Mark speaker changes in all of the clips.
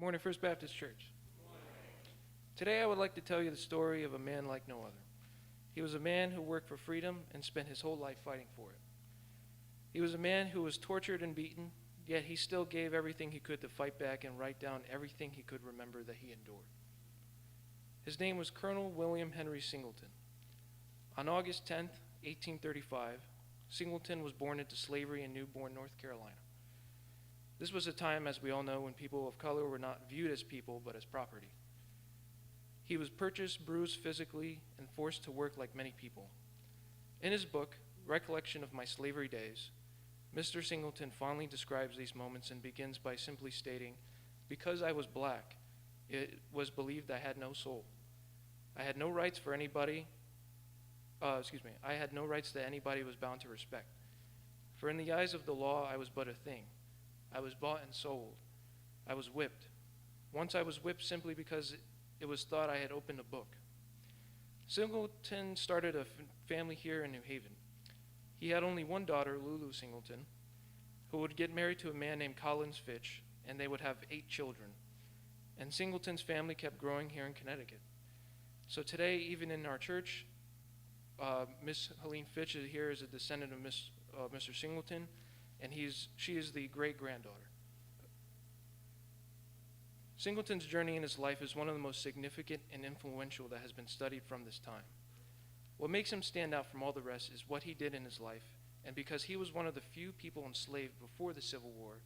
Speaker 1: Morning, First Baptist Church. Today I would like to tell you the story of a man like no other. He was a man who worked for freedom and spent his whole life fighting for it. He was a man who was tortured and beaten, yet he still gave everything he could to fight back and write down everything he could remember that he endured. His name was Colonel William Henry Singleton. On August 10th, 1835, Singleton was born into slavery in Newborn, North Carolina. This was a time, as we all know, when people of color were not viewed as people but as property. He was purchased, bruised physically, and forced to work like many people. In his book, Recollection of My Slavery Days, Mr. Singleton fondly describes these moments and begins by simply stating, "Because I was black, it was believed I had no soul. I had no rights for anybody, I had no rights that anybody was bound to respect. For in the eyes of the law, I was but a thing. I was bought and sold. I was whipped. Once I was whipped simply because it was thought I had opened a book." Singleton started a family here in New Haven. He had only one daughter, Lulu Singleton, who would get married to a man named Collins Fitch, and they would have 8 children. And Singleton's family kept growing here in Connecticut. So today, even in our church, Miss Helene Fitch is here as a descendant of Mr. Singleton, and she is the great-granddaughter. Singleton's journey in his life is one of the most significant and influential that has been studied from this time. What makes him stand out from all the rest is what he did in his life, and because he was one of the few people enslaved before the Civil War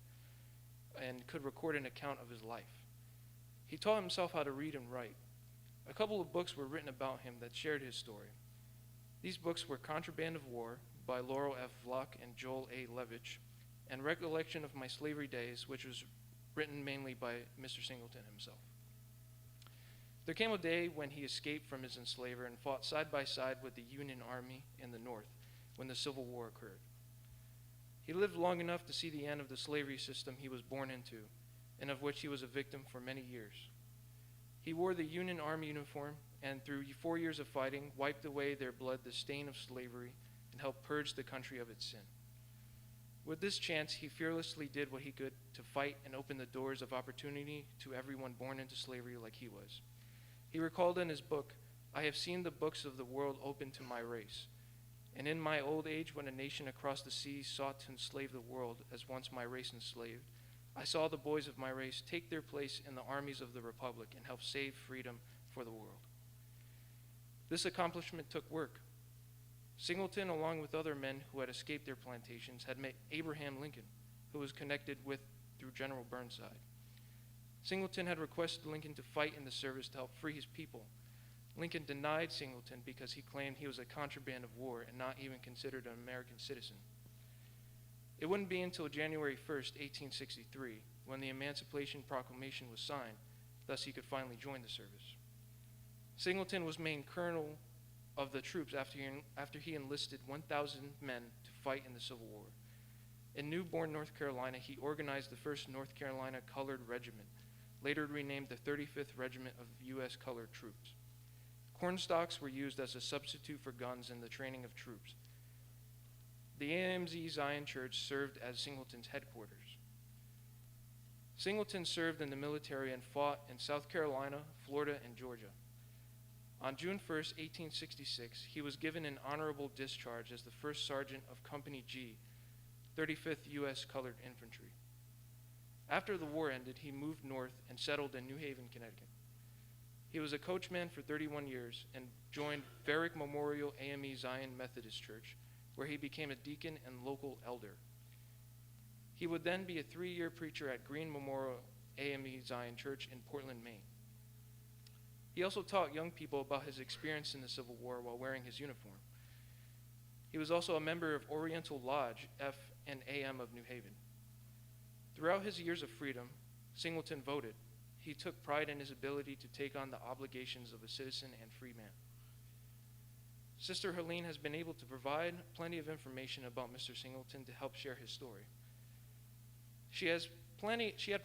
Speaker 1: and could record an account of his life. He taught himself how to read and write. A couple of books were written about him that shared his story. These books were Contraband of War by Laurel F. Vlock and Joel A. Levitch, and Recollection of My Slavery Days, which was written mainly by Mr. Singleton himself. There came a day when he escaped from his enslaver and fought side by side with the Union Army in the North when the Civil War occurred. He lived long enough to see the end of the slavery system he was born into, and of which he was a victim for many years. He wore the Union Army uniform, and through 4 years of fighting, wiped away their blood the stain of slavery and helped purge the country of its sin. With this chance, he fearlessly did what he could to fight and open the doors of opportunity to everyone born into slavery like he was. He recalled in his book, "I have seen the books of the world open to my race, and in my old age when a nation across the seas sought to enslave the world as once my race enslaved, I saw the boys of my race take their place in the armies of the Republic and help save freedom for the world." This accomplishment took work. Singleton, along with other men who had escaped their plantations, had met Abraham Lincoln, who was connected with through General Burnside. Singleton had requested Lincoln to fight in the service to help free his people. Lincoln denied Singleton because he claimed he was a contraband of war and not even considered an American citizen. It wouldn't be until January 1st, 1863, when the Emancipation Proclamation was signed, thus he could finally join the service. Singleton was made colonel of the troops after he enlisted 1,000 men to fight in the Civil War. In Newborn, North Carolina, he organized the 1st North Carolina Colored Regiment, later renamed the 35th Regiment of U.S. Colored Troops. Cornstalks were used as a substitute for guns in the training of troops. The AMZ Zion Church served as Singleton's headquarters. Singleton served in the military and fought in South Carolina, Florida, and Georgia. On June 1st, 1866, he was given an honorable discharge as the 1st Sergeant of Company G, 35th U.S. Colored Infantry. After the war ended, he moved north and settled in New Haven, Connecticut. He was a coachman for 31 years and joined Varick Memorial AME Zion Methodist Church, where he became a deacon and local elder. He would then be a 3-year preacher at Green Memorial AME Zion Church in Portland, Maine. He also taught young people about his experience in the Civil War while wearing his uniform. He was also a member of Oriental Lodge F and AM of New Haven. Throughout his years of freedom, Singleton voted. He took pride in his ability to take on the obligations of a citizen and free man. Sister Helene has been able to provide plenty of information about Mr. Singleton to help share his story. She had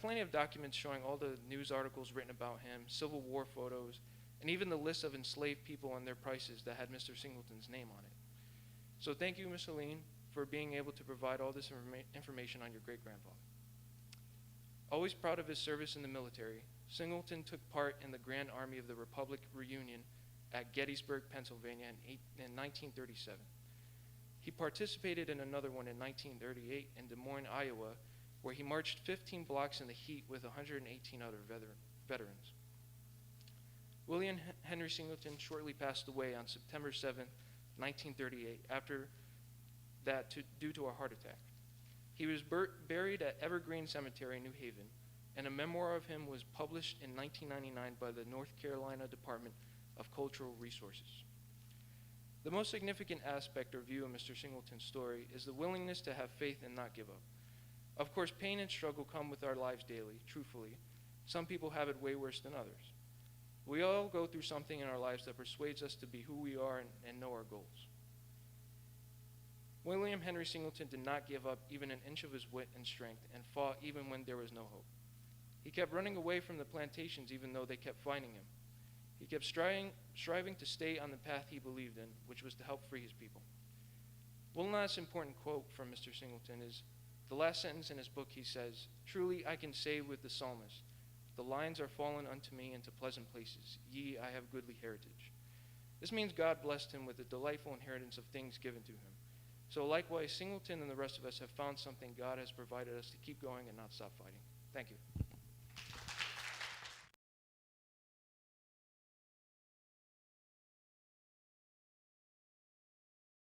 Speaker 1: plenty of documents showing all the news articles written about him, Civil War photos, and even the list of enslaved people and their prices that had Mr. Singleton's name on it. So thank you, Miss Helene, for being able to provide all this information on your great-grandfather. Always proud of his service in the military, Singleton took part in the Grand Army of the Republic reunion at Gettysburg, Pennsylvania in 1937. He participated in another one in 1938 in Des Moines, Iowa, where he marched 15 blocks in the heat with 118 other veterans. William Henry Singleton shortly passed away on September 7, 1938, after that due to a heart attack. He was buried at Evergreen Cemetery in New Haven, and a memoir of him was published in 1999 by the North Carolina Department of Cultural Resources. The most significant aspect or view of Mr. Singleton's story is the willingness to have faith and not give up. Of course, pain and struggle come with our lives daily, truthfully. Some people have it way worse than others. We all go through something in our lives that persuades us to be who we are and know our goals. William Henry Singleton did not give up even an inch of his wit and strength and fought even when there was no hope. He kept running away from the plantations even though they kept finding him. He kept striving to stay on the path he believed in, which was to help free his people. One last important quote from Mr. Singleton is the last sentence in his book. He says, "Truly I can say with the psalmist, the lines are fallen unto me into pleasant places. Ye, I have goodly heritage." This means God blessed him with a delightful inheritance of things given to him. So likewise, Singleton and the rest of us have found something God has provided us to keep going and not stop fighting. Thank you.